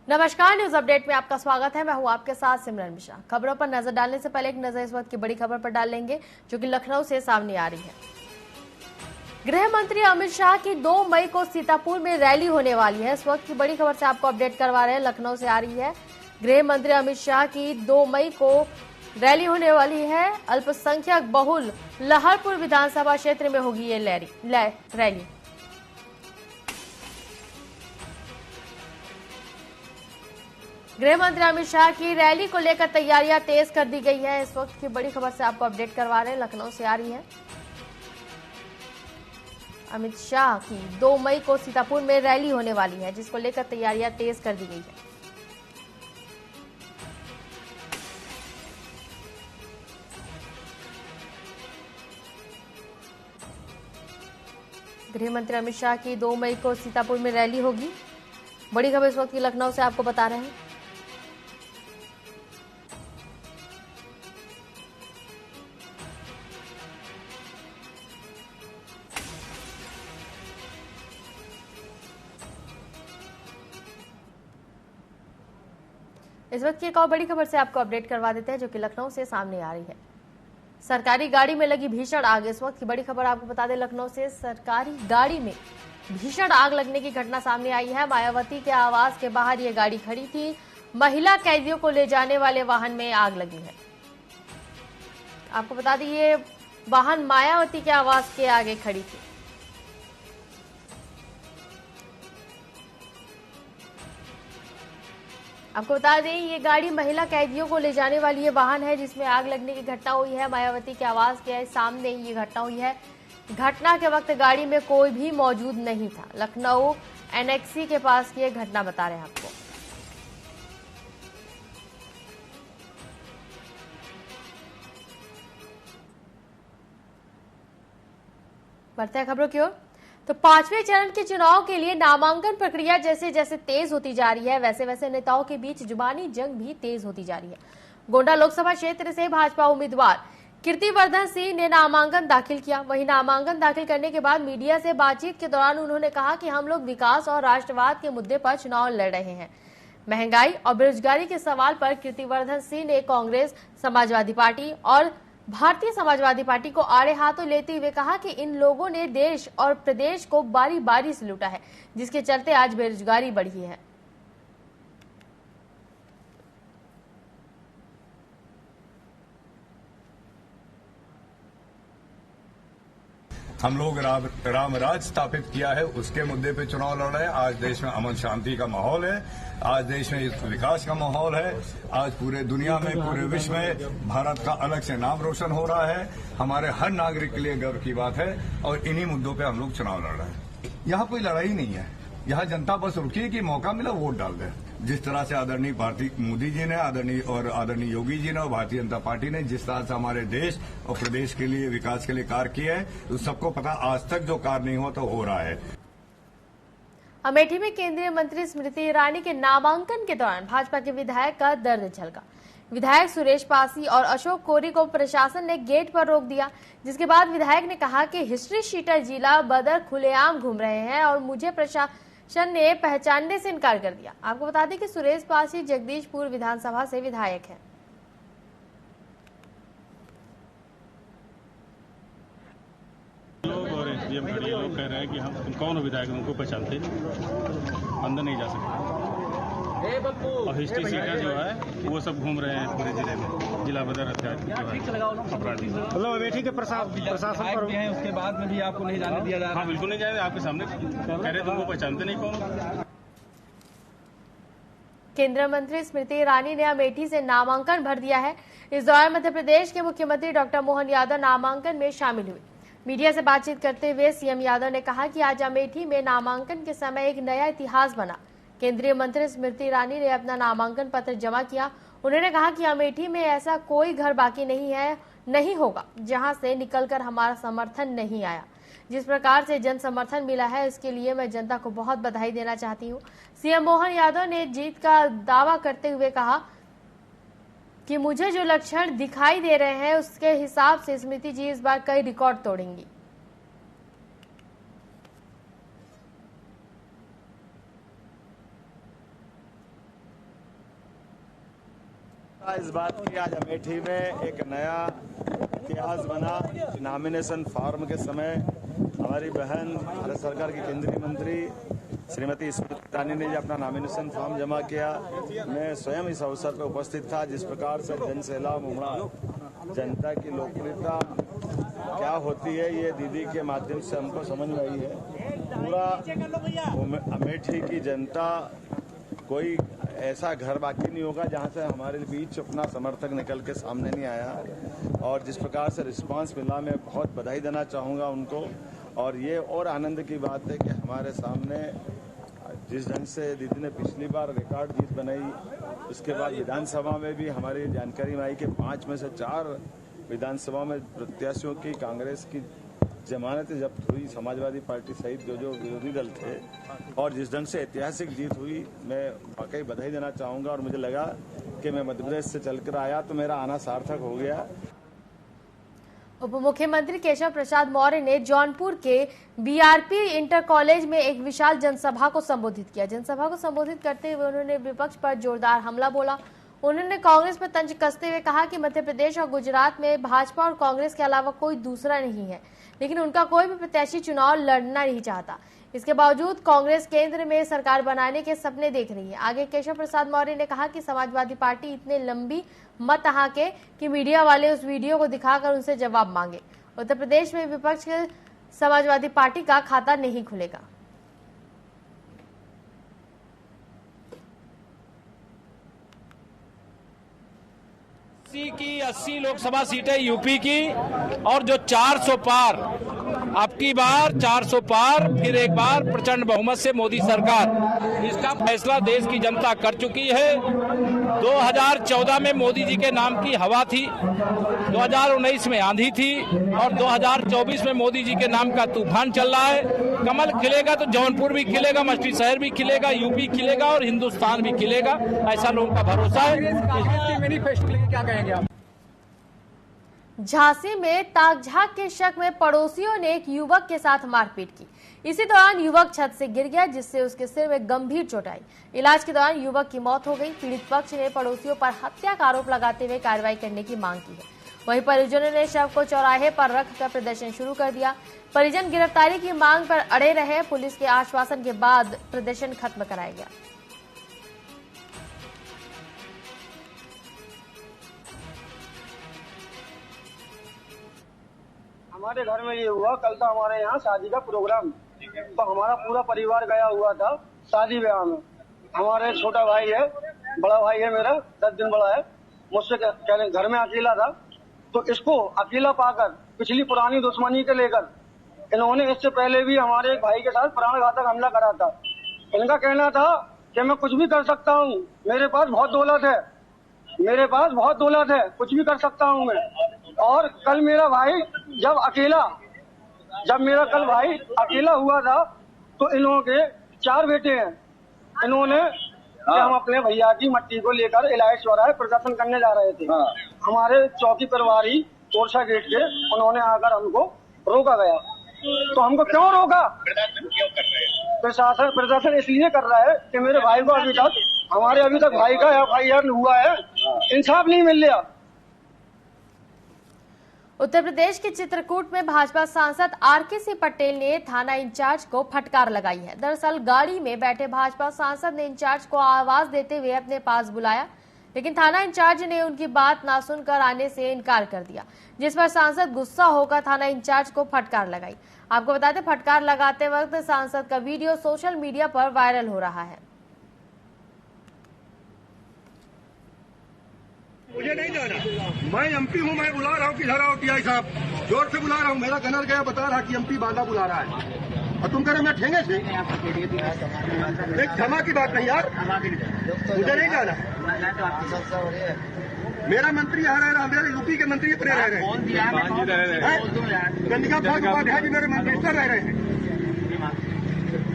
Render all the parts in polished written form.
नमस्कार, news update में आपका स्वागत है। मैं हूं आपके साथ सिमरन मिश्रा। खबरों पर नजर डालने से पहले एक नजर इस वक्त की बड़ी खबर पर डाल लेंगे जो कि लखनऊ से सामने आ रही है। गृह मंत्री अमित शाह की 2 मई को सीतापुर में रैली होने वाली है। इस वक्त की बड़ी खबर से आपको अपडेट करवा रहे हैं, लखनऊ से आ रही है। गृह मंत्री अमित शाह की 2 मई को रैली होने वाली है। अल्पसंख्यक बहुल लहरपुर विधानसभा क्षेत्र में होगी ये रैली। गृह मंत्री अमित शाह की रैली को लेकर तैयारियां तेज कर दी गई है। इस वक्त की बड़ी खबर से आपको अपडेट करवा रहे हैं, लखनऊ से आ रही है। अमित शाह की 2 मई को सीतापुर में रैली होने वाली है, जिसको लेकर तैयारियां तेज कर दी गई है। गृह मंत्री अमित शाह की 2 मई को सीतापुर में रैली होगी। बड़ी खबर इस वक्त की लखनऊ से आपको बता रहे हैं। इस वक्त की एक और बड़ी खबर से आपको अपडेट करवा देते हैं जो कि लखनऊ से सामने आ रही है। सरकारी गाड़ी में लगी भीषण आग। इस वक्त की बड़ी खबर आपको बता दें, लखनऊ से सरकारी गाड़ी में भीषण आग लगने की घटना सामने आई है। मायावती के आवास के बाहर ये गाड़ी खड़ी थी। महिला कैदियों को ले जाने वाले वाहन में आग लगी है। आपको बता दें, ये वाहन मायावती के आवास के आगे खड़ी थी। आपको बता दें, ये गाड़ी महिला कैदियों को ले जाने वाली ये वाहन है जिसमें आग लगने की घटना हुई है। मायावती के आवास के सामने ही ये घटना हुई है। घटना के वक्त गाड़ी में कोई भी मौजूद नहीं था। लखनऊ एनेक्सी के पास की ये घटना बता रहे हैं आपको। बढ़ते हैं खबरों की ओर। तो 5वें चरण के चुनाव के लिए नामांकन प्रक्रिया जैसे जैसे तेज होती जा रही है, वैसे वैसे नेताओं के बीच जुबानी जंग भी तेज होती जा रही है। गोंडा लोकसभा क्षेत्र से भाजपा उम्मीदवार कीर्तिवर्धन सिंह ने नामांकन दाखिल किया। वहीं नामांकन दाखिल करने के बाद मीडिया से बातचीत के दौरान उन्होंने कहा कि हम लोग विकास और राष्ट्रवाद के मुद्दे पर चुनाव लड़ रहे हैं। महंगाई और बेरोजगारी के सवाल पर कीर्तिवर्धन सिंह ने कांग्रेस, समाजवादी पार्टी और भारतीय समाजवादी पार्टी को आड़े हाथों लेते हुए कहा कि इन लोगों ने देश और प्रदेश को बारी बारी से लूटा है, जिसके चलते आज बेरोजगारी बढ़ी है। हम लोग राम राज स्थापित किया है, उसके मुद्दे पे चुनाव लड़ रहे हैं। आज देश में अमन शांति का माहौल है, आज देश में विकास का माहौल है। आज पूरे दुनिया में, पूरे विश्व में भारत का अलग से नाम रोशन हो रहा है। हमारे हर नागरिक के लिए गर्व की बात है और इन्हीं मुद्दों पे हम लोग चुनाव लड़ रहे हैं। यहाँ कोई लड़ाई नहीं है, यहाँ जनता बस रुकी है कि मौका मिला वोट डाल दे। जिस तरह से आदरणीय मोदी जी ने आदरणीय योगी जी ने और भारतीय जनता पार्टी ने जिस तरह से हमारे देश और प्रदेश के लिए विकास के लिए कार्य किए हैं, तो सबको पता आज तक जो कार्य नहीं हुआ तो हो रहा है। अमेठी में केंद्रीय मंत्री स्मृति ईरानी के नामांकन के दौरान भाजपा के विधायक का दर्द झलका। विधायक सुरेश पासी और अशोक कोरी को प्रशासन ने गेट पर रोक दिया, जिसके बाद विधायक ने कहा कि हिस्ट्री शीटर जिला बदर खुलेआम घूम रहे हैं और मुझे प्रशासन ने पहचानने से इनकार कर दिया। आपको बता दें कि सुरेश पासी जगदीशपुर विधानसभा से विधायक हैं। लोग और एसडीएम खड़े लोग कह रहे हैं कि हम कौन हो विधायक, उनको पहचानते नहीं, अंदर नहीं जा सकते। और हिस्ट्री सीटर जो है वो सब घूम रहे हैं पूरे जिले में, जिला बदर अपराधी। मतलब अमेठी के प्रशासन पर भी हैं, उसके बाद में भी आपको नहीं जाने दिया जा रहा? हाँ बिल्कुल नहीं जाए, आपके सामने कह रहे तुमको पहचानते नहीं कौन। केंद्रीय मंत्री स्मृति ईरानी ने अमेठी से नामांकन भर दिया है। इस दौरान मध्य प्रदेश के मुख्यमंत्री डॉक्टर मोहन यादव नामांकन में शामिल हुए। मीडिया से बातचीत करते हुए सीएम यादव ने कहा कि आज अमेठी में नामांकन के समय एक नया इतिहास बना। केंद्रीय मंत्री स्मृति ईरानी ने अपना नामांकन पत्र जमा किया। उन्होंने कहा कि अमेठी में ऐसा कोई घर बाकी नहीं होगा जहां से निकलकर हमारा समर्थन नहीं आया। जिस प्रकार से जन समर्थन मिला है, इसके लिए मैं जनता को बहुत बधाई देना चाहती हूँ। सीएम मोहन यादव ने जीत का दावा करते हुए कहा कि मुझे जो लक्षण दिखाई दे रहे हैं उसके हिसाब से स्मृति जी इस बार कई रिकॉर्ड तोड़ेंगी। इस बात की आज अमेठी में एक नया इतिहास बना। नॉमिनेशन फॉर्म के समय हमारी बहन भारत सरकार की केंद्रीय मंत्री श्रीमती स्मृति ईरानी ने अपना नॉमिनेशन फॉर्म जमा किया। मैं स्वयं इस अवसर पर उपस्थित था। जिस प्रकार से जनसैलाब उमड़ा, जनता की लोकप्रियता क्या होती है ये दीदी के माध्यम से हमको समझ में आई है। पूरा अमेठी की जनता, कोई ऐसा घर बाकी नहीं होगा जहां से हमारे बीच अपना समर्थक निकल के सामने नहीं आया। और जिस प्रकार से रिस्पांस मिला, मैं बहुत बधाई देना चाहूंगा उनको। और ये और आनंद की बात है कि हमारे सामने जिस ढंग से दीदी ने पिछली बार रिकॉर्ड जीत बनाई, उसके बाद विधानसभा में भी हमारी जानकारी में आई कि 5 में से 4 विधानसभा में प्रत्याशियों की कांग्रेस की जमानत जब्त हुई, समाजवादी पार्टी सहित जो विरोधी दल थे। और जिस ढंग से ऐतिहासिक जीत हुई, मैं वाकई बधाई देना चाहूंगा। और मुझे लगा कि मैं मध्य प्रदेश से चलकर आया तो मेरा आना सार्थक हो गया। उप मुख्यमंत्री केशव प्रसाद मौर्य ने जौनपुर के बीआरपी इंटर कॉलेज में एक विशाल जनसभा को संबोधित किया। जनसभा को संबोधित करते हुए उन्होंने विपक्ष पर जोरदार हमला बोला। उन्होंने कांग्रेस पर तंज कसते हुए कहा कि मध्य प्रदेश और गुजरात में भाजपा और कांग्रेस के अलावा कोई दूसरा नहीं है, लेकिन उनका कोई भी प्रत्याशी चुनाव लड़ना नहीं चाहता। इसके बावजूद कांग्रेस केंद्र में सरकार बनाने के सपने देख रही है। आगे केशव प्रसाद मौर्य ने कहा कि समाजवादी पार्टी इतने लंबी मत हाके कि मीडिया वाले उस वीडियो को दिखाकर उनसे जवाब मांगे। उत्तर प्रदेश में विपक्ष के समाजवादी पार्टी का खाता नहीं खुलेगा। की 80 लोकसभा सीटें यूपी की, और जो 400 पार, अब की बार 400 पार, फिर एक बार प्रचंड बहुमत से मोदी सरकार, इसका फैसला देश की जनता कर चुकी है। 2014 में मोदी जी के नाम की हवा थी, 2019 में आंधी थी, और 2024 में मोदी जी के नाम का तूफान चल रहा है। कमल खिलेगा तो जौनपुर भी खिलेगा, मछली शहर भी खिलेगा, यूपी खिलेगा और हिंदुस्तान भी खिलेगा, ऐसा लोगों का भरोसा है। मैनिफेस्टो लेके क्या कहेंगे आप? झांसी में ताक-झांक के शक में पड़ोसियों ने एक युवक के साथ मारपीट की। इसी दौरान युवक छत से गिर गया, जिससे उसके सिर में गंभीर चोट आई। इलाज के दौरान युवक की मौत हो गई। पीड़ित पक्ष ने पड़ोसियों पर हत्या का आरोप लगाते हुए कार्रवाई करने की मांग की है। वहीं परिजनों ने शव को चौराहे पर रखकर प्रदर्शन शुरू कर दिया। परिजन गिरफ्तारी की मांग पर अड़े रहे। पुलिस के आश्वासन के बाद प्रदर्शन खत्म कराया गया। हमारे घर में ये हुआ। कल था हमारे यहाँ शादी का प्रोग्राम, तो हमारा पूरा परिवार गया हुआ था शादी ब्याह में। हमारे छोटा भाई है, बड़ा भाई है मेरा, 10 दिन बड़ा है मुझसे। कहने घर में अकेला था, तो इसको अकेला पाकर पिछली पुरानी दुश्मनी के लेकर इन्होंने इससे पहले भी हमारे एक भाई के साथ प्राणघातक हमला करा था। इनका कहना था कि मैं कुछ भी कर सकता हूँ, मेरे पास बहुत दौलत है, मेरे पास बहुत दौलत है, कुछ भी कर सकता हूँ मैं। और कल मेरा भाई जब मेरा कल भाई अकेला हुआ था, तो इन्हों के 4 बेटे हैं। इन्होंने कि हम अपने भैया की मट्टी को लेकर इलायच चौराहे प्रदर्शन करने जा रहे थे। हमारे चौकी प्रभारी कोरसा गेट के उन्होंने आकर हमको रोका गया। तो हमको क्यों रोका? प्रशासन इसलिए कर रहा है कि मेरे भाई को अभी तक भाई का FIR हुआ है, इंसाफ नहीं मिल रहा। उत्तर प्रदेश के चित्रकूट में भाजपा सांसद RKC पटेल ने थाना इंचार्ज को फटकार लगाई है। दरअसल गाड़ी में बैठे भाजपा सांसद ने इंचार्ज को आवाज देते हुए अपने पास बुलाया, लेकिन थाना इंचार्ज ने उनकी बात ना सुनकर आने से इनकार कर दिया, जिस पर सांसद गुस्सा होकर थाना इंचार्ज को फटकार लगाई। आपको बता दें, फटकार लगाते वक्त सांसद का वीडियो सोशल मीडिया पर वायरल हो रहा है। मुझे नहीं जाना, मैं MP हूँ, मैं बुला रहा हूँ। किधर आओ TI साहब, जोर से बुला रहा हूँ। मेरा गनर गया बता रहा कि MP बांदा बुला रहा है, और तुम कह रहे मैं ठेंगे से। एक क्षमा की बात नहीं यार, मुझे नहीं जाना। मेरा मंत्री यहाँ रह रहा, मेरे यूपी के मंत्री अपने रह रहे हैं। चंद्रिका प्रसाद उपाध्याय जी मेरे मिनिस्टर रह रहे हैं।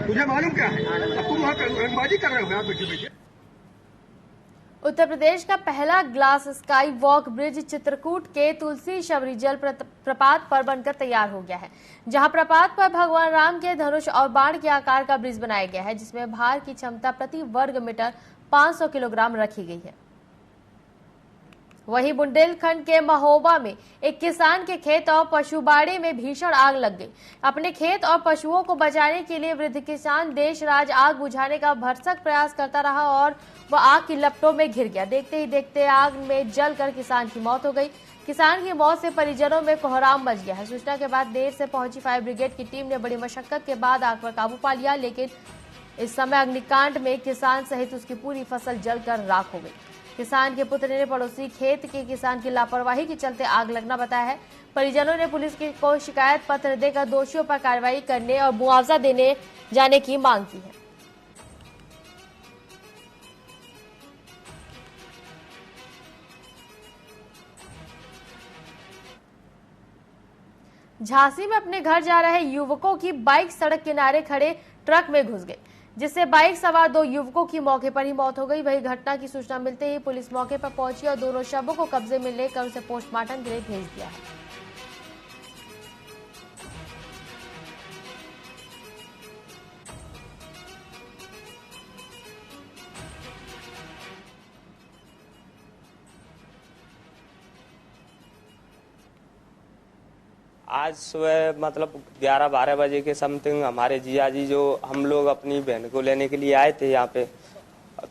मुझे मालूम क्या है, अब तुम वहाँ रंगबाजी कर रहे हो यार बैठे बैठे। उत्तर प्रदेश का पहला glass sky walk bridge Chitrakoot के तुलसी शबरी जल प्रपात पर बनकर तैयार हो गया है, जहां प्रपात पर भगवान राम के धनुष और बाण के आकार का ब्रिज बनाया गया है, जिसमें भार की क्षमता प्रति वर्ग मीटर 500 किलोग्राम रखी गई है। वहीं बुंदेलखंड के महोबा में एक किसान के खेत और पशुबाड़े में भीषण आग लग गई। अपने खेत और पशुओं को बचाने के लिए वृद्ध किसान देश राज आग बुझाने का भरसक प्रयास करता रहा और वह आग की लपटों में घिर गया। देखते ही देखते आग में जलकर किसान की मौत हो गई। किसान की मौत से परिजनों में कोहराम मच गया है। सूचना के बाद देर से पहुंची फायर ब्रिगेड की टीम ने बड़ी मशक्कत के बाद आग पर काबू पा लिया, लेकिन इस समय अग्निकांड में किसान सहित उसकी पूरी फसल जलकर राख हो गई। किसान के पुत्र ने पड़ोसी खेत के किसान की लापरवाही के चलते आग लगना बताया है। परिजनों ने पुलिस को शिकायत पत्र देकर दोषियों पर कार्रवाई करने और मुआवजा देने जाने की मांग की है। झांसी में अपने घर जा रहे युवकों की बाइक सड़क किनारे खड़े ट्रक में घुस गई, जिससे बाइक सवार 2 युवकों की मौके पर ही मौत हो गई। वही घटना की सूचना मिलते ही पुलिस मौके पर पहुंची और दोनों शवों को कब्जे में लेकर उसे पोस्टमार्टम के लिए भेज दिया है। आज सुबह मतलब 11-12 बजे के समथिंग हमारे जिया जी जो हम लोग अपनी बहन को लेने के लिए आए थे यहाँ पे,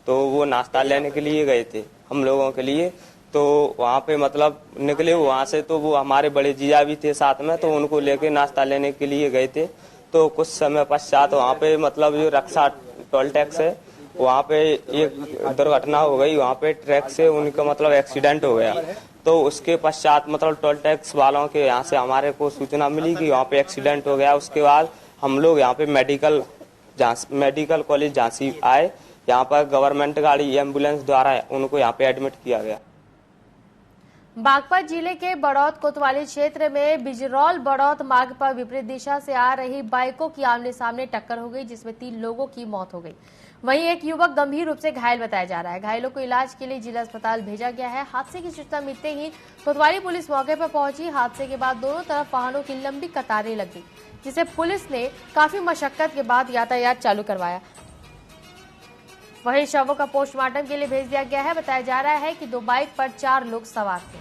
तो वो नाश्ता लेने के लिए गए थे हम लोगों के लिए। तो वहाँ पे मतलब निकले वहाँ से, तो वो हमारे बड़े जिया भी थे साथ में, तो उनको लेके नाश्ता लेने के लिए गए थे। तो कुछ समय पश्चात वहाँ पे मतलब जो रक्षा टोल टैक्स है वहाँ पे एक दुर्घटना हो गई। वहाँ पे ट्रक से उनका मतलब एक्सीडेंट हो गया। तो उसके पश्चात मतलब टोल टैक्स वालों के यहाँ से हमारे को सूचना मिली कि वहाँ पे एक्सीडेंट हो गया। उसके बाद हम लोग यहाँ पे मेडिकल कॉलेज झांसी आए। यहाँ पर गवर्नमेंट गाड़ी एम्बुलेंस द्वारा उनको यहाँ पे एडमिट किया गया। बागपत जिले के बड़ौत कोतवाली क्षेत्र में बिजरौल बड़ौत मार्ग पर विपरीत दिशा से आ रही बाइकों की आमने सामने टक्कर हो गई, जिसमें 3 लोगों की मौत हो गई। वहीं एक युवक गंभीर रूप से घायल बताया जा रहा है। घायलों को इलाज के लिए जिला अस्पताल भेजा गया है। हादसे की सूचना मिलते ही कोतवाली पुलिस मौके पर पहुंची। हादसे के बाद दोनों तरफ वाहनों की लंबी कतारें लग गई, जिसे पुलिस ने काफी मशक्कत के बाद यातायात चालू करवाया। वहीं शवों का पोस्टमार्टम के लिए भेज दिया गया है। बताया जा रहा है कि 2 बाइक पर 4 लोग सवार थे।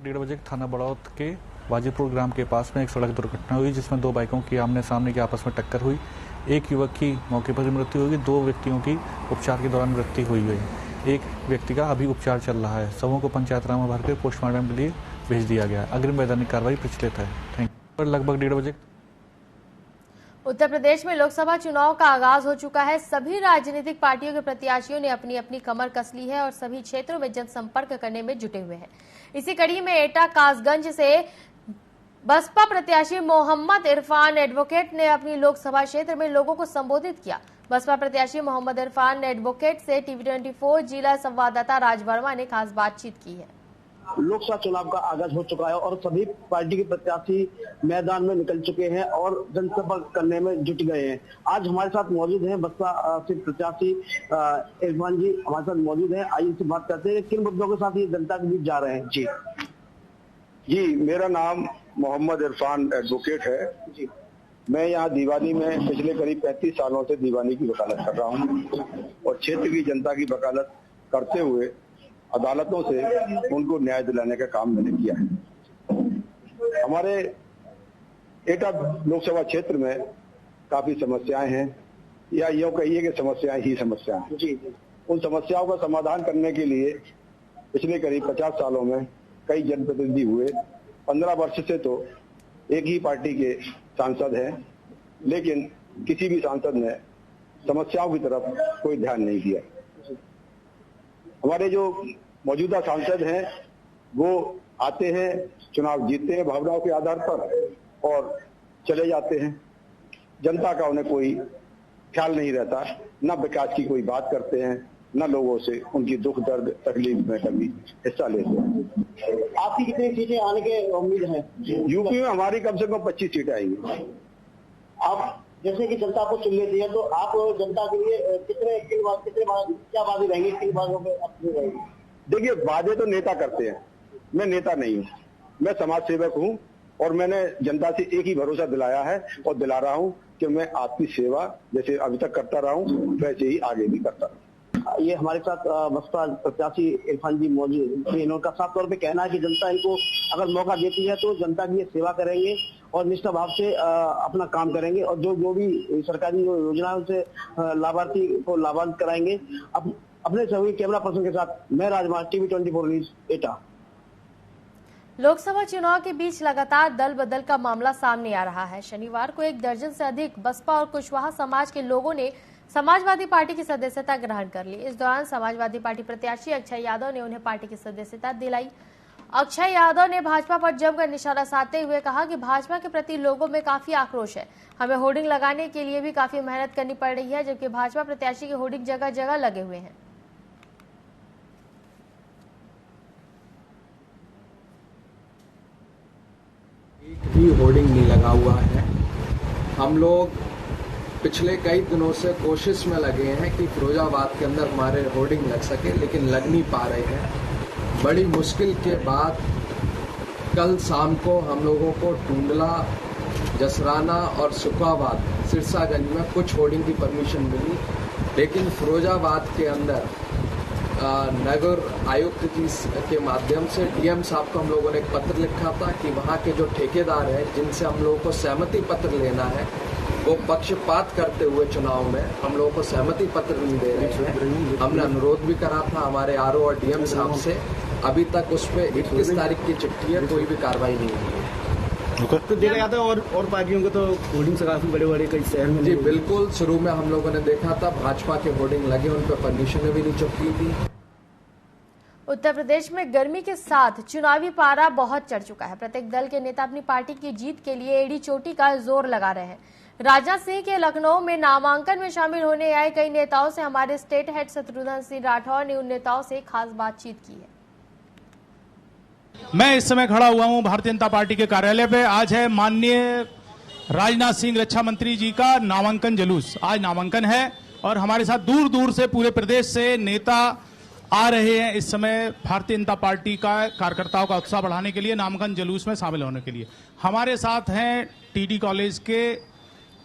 1:30 बजे थाना बड़ौत के वाजीपुर ग्राम के पास में एक सड़क दुर्घटना हुई, जिसमें 2 बाइकों की आमने सामने की आपस में टक्कर हुई। एक युवक की मौके पर ही मृत्यु हुई। 2 व्यक्तियों की उपचार के दौरान मृत्यु हुई है। एक व्यक्ति का अभी उपचार चल रहा है। शवों को पंचायत राम में भरकर पोस्टमार्टम के लिए भेज दिया गया है। अग्रिम वैधानिक कार्रवाई प्रचलित है। Thank you. लगभग 1:30 बजे उत्तर प्रदेश में लोकसभा चुनाव का आगाज हो चुका है। सभी राजनीतिक पार्टियों के प्रत्याशियों ने अपनी अपनी कमर कस ली है और सभी क्षेत्रों में जनसंपर्क करने में जुटे हुए हैं। इसी कड़ी में एटा कासगंज से बसपा प्रत्याशी मोहम्मद इरफान एडवोकेट ने अपनी लोकसभा क्षेत्र में लोगों को संबोधित किया। बसपा प्रत्याशी मोहम्मद इरफान एडवोकेट से टीवी24 जिला संवाददाता राज वर्मा ने खास बातचीत की है। लोकसभा चुनाव का आगाज हो चुका है और सभी पार्टी के प्रत्याशी मैदान में निकल चुके हैं और जनसंपर्क करने में जुट गए हैं। आज हमारे साथ मौजूद हैं बसपा से प्रत्याशी इरफान जी हमारे साथ मौजूद हैं। आइए इनसे बात करते हैं, किन मुद्दों के साथ ये जनता के बीच जा रहे हैं। जी, मेरा नाम मोहम्मद इरफान एडवोकेट है। जी, मैं यहाँ दीवानी में पिछले करीब 35 सालों से दीवानी की वकालत कर रहा हूँ और क्षेत्र की जनता की वकालत करते हुए अदालतों से उनको न्याय दिलाने का काम मैंने किया है। हमारे एटा लोकसभा क्षेत्र में काफी समस्याएं हैं, या यूँ कहिए कि समस्याएं ही समस्याएं हैं। जी, उन समस्याओं का समाधान करने के लिए पिछले करीब 50 सालों में कई जनप्रतिनिधि हुए। 15 वर्ष से तो एक ही पार्टी के सांसद हैं, लेकिन किसी भी सांसद ने समस्याओं की तरफ कोई ध्यान नहीं दिया। हमारे जो मौजूदा सांसद हैं वो आते हैं, चुनाव जीतते हैं भावनाओं के आधार पर और चले जाते हैं। जनता का उन्हें कोई ख्याल नहीं रहता, न विकास की कोई बात करते हैं, न लोगों से उनकी दुख दर्द तकलीफ में कभी हिस्सा लेते हैं। आपकी कितनी सीटें आने की उम्मीद है? यूपी में हमारी कम से कम 25 सीटें आएंगी। आप जैसे कि जनता को चुन लेती है, तो आप जनता के लिए क्या वादे रहेंगे, किन बातों पे अपनी रहेंगे? देखिए, वादे तो नेता करते हैं, मैं नेता नहीं हूँ, मैं समाज सेवक हूँ और मैंने जनता से एक ही भरोसा दिलाया है और दिला रहा हूं कि मैं आपकी सेवा जैसे अभी तक करता रहा हूं वैसे ही आगे भी करता रहूं। ये हमारे साथ बसपा प्रत्याशी इरफान जी मौजूद थे। इनका साफ तौर पे कहना है कि जनता इनको अगर मौका देती है तो जनता की ये सेवा करेंगे और निष्ठा भाव से अपना काम करेंगे और जो भी सरकारी योजना है उनसे लाभार्थी को लाभान्वित कराएंगे। अपने सभी कैमरा पर्सन के साथ मैं राजमार्ग टीवी 24 न्यूज एटा। लोकसभा चुनाव के बीच लगातार दल बदल का मामला सामने आ रहा है। शनिवार को 1 दर्जन से अधिक बसपा और कुशवाहा समाज के लोगों ने समाजवादी पार्टी की सदस्यता ग्रहण कर ली। इस दौरान समाजवादी पार्टी प्रत्याशी अक्षय यादव ने उन्हें पार्टी की सदस्यता दिलाई। अक्षय यादव ने भाजपा पर जमकर निशाना साधते हुए कहा कि भाजपा के प्रति लोगों में काफी आक्रोश है। हमें होर्डिंग लगाने के लिए भी काफी मेहनत करनी पड़ रही है, जबकि भाजपा प्रत्याशी के होर्डिंग जगह जगह लगे हुए हैं। एक भी होर्डिंग नहीं लगा हुआ है। हम लोग पिछले कई दिनों से कोशिश में लगे हैं कि फिरोजाबाद के अंदर हमारे होर्डिंग लग सके, लेकिन लग नहीं पा रहे हैं। बड़ी मुश्किल के बाद कल शाम को हम लोगों को टूंडला, जसराना और सुखाबाद, सिरसागंज में कुछ होर्डिंग की परमिशन मिली, लेकिन फिरोजाबाद के अंदर नगर आयुक्त जी के माध्यम से डीएम साहब को हम लोगों ने एक पत्र लिखा था कि वहाँ के जो ठेकेदार हैं जिनसे हम लोगों को सहमति पत्र लेना है वो पक्षपात करते हुए चुनाव में हम लोगों को सहमति पत्र नहीं दे रहे हैं। हमने अनुरोध भी करा था हमारे आरओ और डीएम साहब से, अभी तक उस पर 21 तारीख की चिट्ठी है, कोई भी कार्रवाई नहीं हुई है। तो देखा जाता है और पार्टियों के तो होर्डिंग से काफी बड़े बड़े कई शहर में जी बिल्कुल, शुरू में हम लोगों ने देखा था भाजपा के होर्डिंग लगे, उन पर परमिशन भी नहीं चुकी थी। उत्तर प्रदेश में गर्मी के साथ चुनावी पारा बहुत चढ़ चुका है। प्रत्येक दल के नेता अपनी पार्टी की जीत के लिए एड़ी चोटी का जोर लगा रहे हैं। राजनाथ सिंह के लखनऊ में नामांकन में शामिल होने आए कई नेताओं से हमारे स्टेट हेड शत्रुघ्न सिंह राठौर ने उन नेताओं से खास बातचीत की है। मैं इस समय खड़ा हुआ हूं भारतीय जनता पार्टी के कार्यालय पे। आज है माननीय राजनाथ सिंह रक्षा मंत्री जी का नामांकन जुलूस। आज नामांकन है और हमारे साथ दूर दूर से पूरे प्रदेश से नेता आ रहे हैं इस समय भारतीय जनता पार्टी का कार्यकर्ताओं का उत्साह बढ़ाने के लिए, नामांकन जुलूस में शामिल होने के लिए। हमारे साथ हैं टीडी कॉलेज के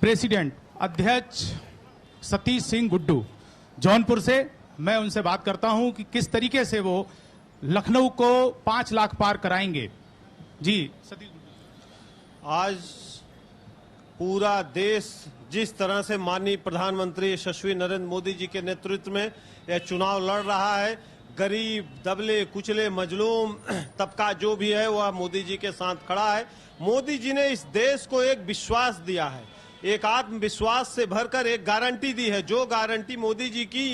प्रेसिडेंट अध्यक्ष सतीश सिंह गुड्डू जौनपुर से। मैं उनसे बात करता हूं कि किस तरीके से वो लखनऊ को 5 लाख पार कराएंगे। जी सतीश। आज पूरा देश जिस तरह से माननीय प्रधानमंत्री यशस्वी नरेंद्र मोदी जी के नेतृत्व में यह चुनाव लड़ रहा है, गरीब, दबले कुचले, मजलूम तबका जो भी है वह मोदी जी के साथ खड़ा है। मोदी जी ने इस देश को एक विश्वास दिया है, एक आत्मविश्वास से भरकर एक गारंटी दी है। जो गारंटी मोदी जी की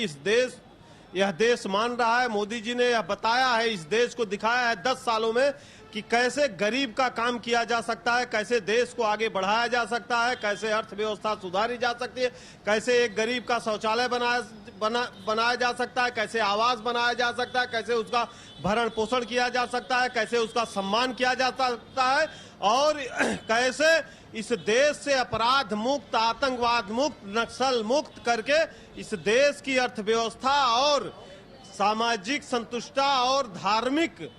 यह देश मान रहा है। मोदी जी ने यह बताया है, इस देश को दिखाया है 10 सालों में कि कैसे गरीब का काम किया जा सकता है, कैसे देश को आगे बढ़ाया जा सकता है, कैसे अर्थव्यवस्था सुधारी जा सकती है, कैसे एक गरीब का शौचालय बनाया जा सकता है, कैसे आवास बनाया जा सकता है, कैसे उसका भरण पोषण किया जा सकता है, कैसे उसका सम्मान किया जा सकता है और कैसे इस देश से अपराध मुक्त, आतंकवाद मुक्त, नक्सल मुक्त करके इस देश की अर्थव्यवस्था और सामाजिक संतुष्टता और धार्मिक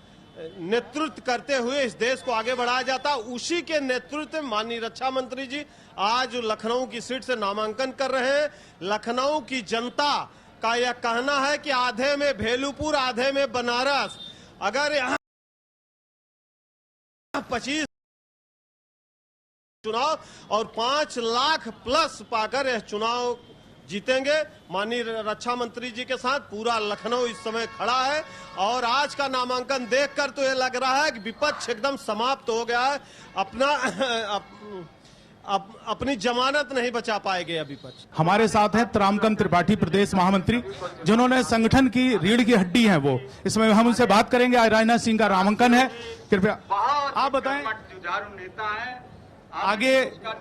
नेतृत्व करते हुए इस देश को आगे बढ़ाया जाता। उसी के नेतृत्व में माननीय रक्षा मंत्री जी आज लखनऊ की सीट से नामांकन कर रहे हैं। लखनऊ की जनता का यह कहना है कि आधे में भेलूपुर, आधे में बनारस, अगर यहाँ 25 चुनाव और 5 लाख प्लस पाकर यह चुनाव जीतेंगे। माननीय रक्षा मंत्री जी के साथ पूरा लखनऊ इस समय खड़ा है और आज का नामांकन देखकर तो ये लग रहा है कि विपक्ष एकदम समाप्त हो गया है। अपनी जमानत नहीं बचा पाएंगे अभी विपक्ष। हमारे साथ हैं त्रामकन त्रिपाठी प्रदेश महामंत्री, जिन्होंने संगठन की रीढ़ की हड्डी है वो। इसमें हम उनसे बात करेंगे। आज राजनाथ सिंह का नामांकन है, कृपया आप बताएं। नेता है, आगे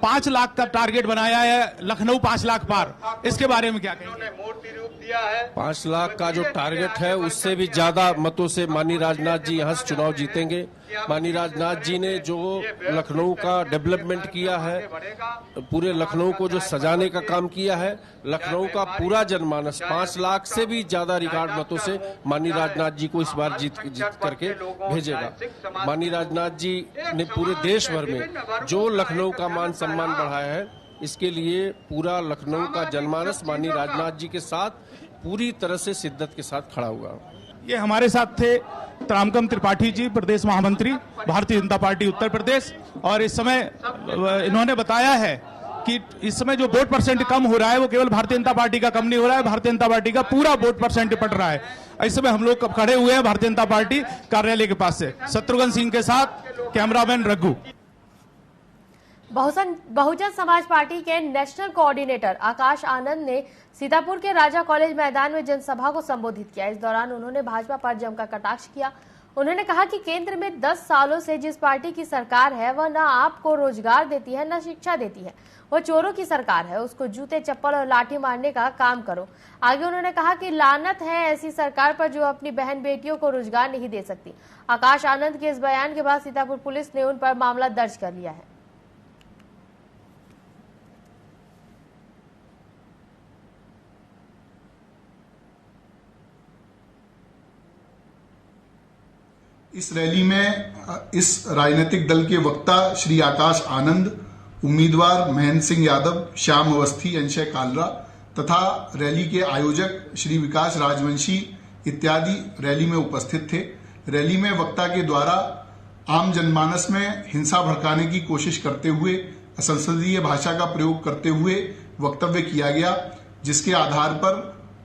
5 लाख का टारगेट बनाया है, लखनऊ 5 लाख पार, इसके बारे में क्या कहेंगे? मूर्ति रूप दिया है। 5 लाख का जो टारगेट है उससे भी ज्यादा मतों से माननीय राजनाथ जी यहाँ से चुनाव जीतेंगे। माननीय राजनाथ जी ने जो लखनऊ का डेवलपमेंट किया है, पूरे लखनऊ को जो सजाने का काम किया है, लखनऊ का पूरा जनमानस 5 लाख से भी ज्यादा रिकॉर्ड मतों से माननीय राजनाथ जी को इस बार जीत करके भेजेगा। माननीय राजनाथ जी ने पूरे देश भर में जो लखनऊ का मान सम्मान बढ़ाया है, इसके लिए पूरा लखनऊ का जनमानस माननीय राजनाथ जी के साथ पूरी तरह से शिद्दत के साथ खड़ा हुआ। ये हमारे साथ थे त्रामकम त्रिपाठी जी, प्रदेश महामंत्री भारतीय जनता पार्टी उत्तर प्रदेश, और इस समय इन्होंने बताया है कि इस समय जो वोट परसेंट कम हो रहा है वो केवल भारतीय जनता पार्टी का कम नहीं हो रहा है, भारतीय जनता पार्टी का पूरा वोट परसेंट पड़ रहा है। इस समय हम लोग खड़े हुए हैं भारतीय जनता पार्टी कार्यालय के पास से। शत्रुघ्न सिंह के साथ कैमरामैन रघु। बहुजन समाज पार्टी के नेशनल कोऑर्डिनेटर आकाश आनंद ने सीतापुर के राजा कॉलेज मैदान में जनसभा को संबोधित किया। इस दौरान उन्होंने भाजपा पर जमकर कटाक्ष किया। उन्होंने कहा कि केंद्र में 10 सालों से जिस पार्टी की सरकार है वह न आपको रोजगार देती है न शिक्षा देती है, वो चोरों की सरकार है। उसको जूते चप्पल और लाठी मारने का काम करो। आगे उन्होंने कहा कि लानत है ऐसी सरकार पर जो अपनी बहन बेटियों को रोजगार नहीं दे सकती। आकाश आनंद के इस बयान के बाद सीतापुर पुलिस ने उन पर मामला दर्ज कर लिया है। इस रैली में इस राजनीतिक दल के वक्ता श्री आकाश आनंद, उम्मीदवार महेंद्र सिंह यादव, श्याम अवस्थी, अंशय कालरा तथा रैली के आयोजक श्री विकास राजवंशी इत्यादि रैली में उपस्थित थे। रैली में वक्ता के द्वारा आम जनमानस में हिंसा भड़काने की कोशिश करते हुए असंसदीय भाषा का प्रयोग करते हुए वक्तव्य किया गया, जिसके आधार पर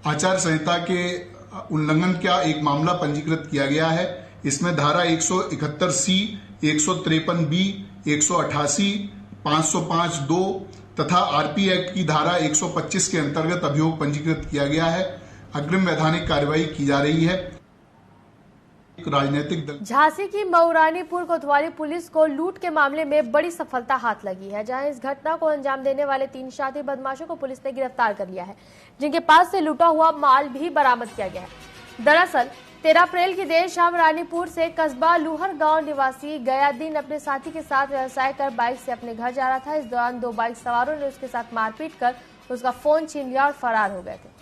आचार संहिता के उल्लंघन का एक मामला पंजीकृत किया गया है। इसमें धारा 171C, 153B, 188, 505(2) तथा आरपी एक्ट की धारा 125 के अंतर्गत अभियोग पंजीकृत किया गया है। अग्रिम वैधानिक कार्यवाही की जा रही है। राजनीतिक दल झांसी की मऊरानीपुर कोतवाली पुलिस को लूट के मामले में बड़ी सफलता हाथ लगी है, जहां इस घटना को अंजाम देने वाले 3 शातिर बदमाशों को पुलिस ने गिरफ्तार कर लिया है, जिनके पास से लूटा हुआ माल भी बरामद किया गया है। दरअसल 13 अप्रैल की देर शाम रानीपुर से कस्बा लूहर गांव निवासी गयादीन अपने साथी के साथ व्यवसाय कर बाइक से अपने घर जा रहा था। इस दौरान 2 बाइक सवारों ने उसके साथ मारपीट कर उसका फोन छीन लिया और फरार हो गए थे।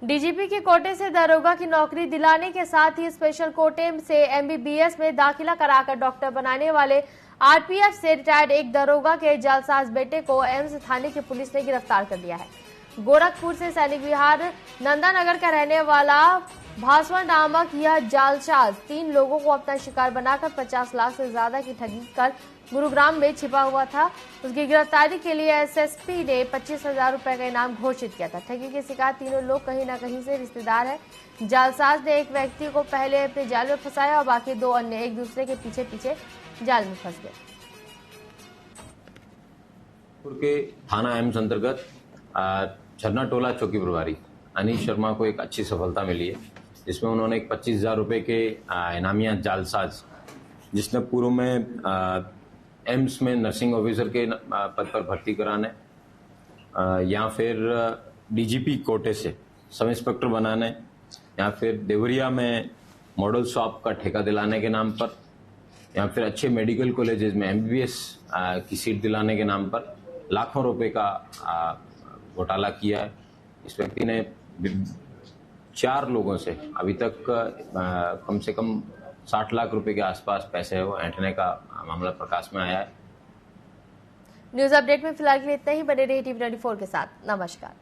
डीजीपी के कोटे से दरोगा की नौकरी दिलाने के साथ ही स्पेशल कोटे से एमबीबीएस में दाखिला कराकर डॉक्टर बनाने वाले आरपीएफ से रिटायर्ड एक दरोगा के जालसाज बेटे को एम्स थाने की पुलिस ने गिरफ्तार कर लिया है। गोरखपुर से सैनिक विहार नंदानगर का रहने वाला भास्वर नामक यह जालसाज 3 लोगों को अपना शिकार बनाकर 50 लाख से ज्यादा की ठगी कर गुरुग्राम में छिपा हुआ था। उसकी गिरफ्तारी के लिए एसएसपी ने 25,000 रुपए का इनाम घोषित किया था। ठगी के शिकार 3 लोग कहीं न कहीं से रिश्तेदार हैं। जालसाज ने एक व्यक्ति को पहले अपने जाल में फंसाया और बाकी 2 अन्य एक दूसरे के पीछे पीछे जाल में फंस गए। के थाना एम्स अंतर्गत झरना टोला चौकी प्रभारी अनीश शर्मा को एक अच्छी सफलता मिली है, जिसमें उन्होंने एक 25,000 रुपए के इनामिया जालसाज, जिसने पूर्व में एम्स में नर्सिंग ऑफिसर के पद पर भर्ती कराने या फिर डीजीपी कोटे से सब इंस्पेक्टर बनाने या फिर देवरिया में मॉडल शॉप का ठेका दिलाने के नाम पर या फिर अच्छे मेडिकल कॉलेजेस में एमबीबीएस की सीट दिलाने के नाम पर लाखों रुपए का घोटाला किया है। इस व्यक्ति ने 4 लोगों से अभी तक कम से कम 60 लाख रुपए के आसपास पैसे वो ऐंठने का मामला प्रकाश में आया है। न्यूज अपडेट में फिलहाल के लिए इतना ही। बने रहिए टीवी 24 के साथ। नमस्कार।